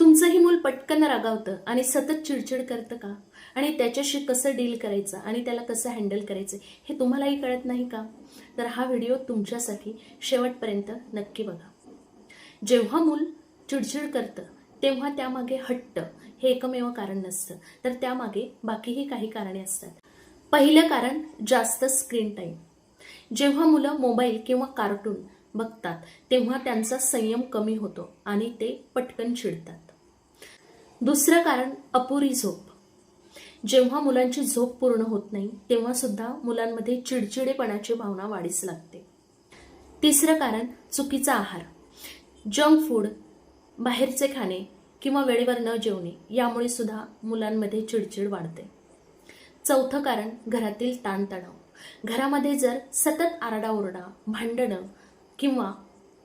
तुमचंही मूल पटकन रागावतं आणि सतत चिडचिड करतं का? आणि त्याच्याशी कसं डील करायचं आणि त्याला कसं हँडल करायचं हे तुम्हालाही कळत नाही का? तर हा व्हिडिओ तुमच्यासाठी शेवटपर्यंत नक्की बघा. जेव्हा मूल चिडचिड करतं तेव्हा त्यामागे हट्ट हे एकमेव कारण नसतं, तर त्यामागे बाकीही काही कारणे असतात. पहिलं कारण जास्त स्क्रीन टाईम. जेव्हा मुलं मोबाईल किंवा कार्टून बघतात तेव्हा त्यांचा संयम कमी होतो आणि ते पटकन चिडतात. दुसरं कारण अपुरी झोप. जेव्हा मुलांची झोप पूर्ण होत नाही तेव्हा सुद्धा मुलांमध्ये चिडचिडेपणाची भावना वाढीस लागते. तिसरं कारण चुकीचा आहार. जंक फूड, बाहेरचे खाणे किंवा वेळेवर न जेवणे यामुळे सुद्धा मुलांमध्ये चिडचिड वाढते. चौथं कारण घरातील ताणतणाव. घरामध्ये जर सतत आरडाओरडा, भांडणं किंवा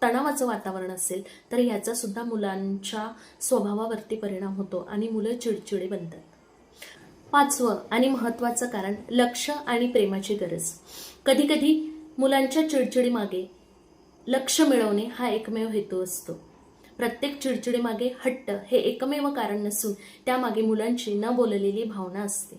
तणावाचं वातावरण असेल तर याचा सुद्धा मुलांच्या स्वभावावरती परिणाम होतो आणि मुलं चिडचिडे बनतात. पाचवं आणि महत्त्वाचं कारण लक्ष आणि प्रेमाची गरज. कधी कधी मुलांच्या चिडचिडीमागे लक्ष मिळवणे हा एकमेव हेतू असतो. प्रत्येक चिडचिडीमागे हट्ट हे एकमेव कारण नसून त्यामागे मुलांची न बोललेली भावना असते.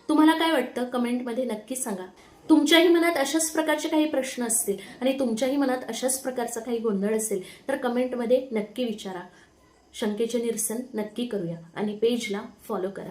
तुम्हाला काय वाटतं कमेंटमध्ये नक्की सांगा. तुमच्याही मनात अशाच प्रकारचे काही प्रश्न असतील आणि तुमच्याही मनात अशाच प्रकारचा काही गोंधळ असेल तर कमेंटमध्ये नक्की विचारा. शंकेचे निरसन नक्की करूया आणि पेजला फॉलो करा.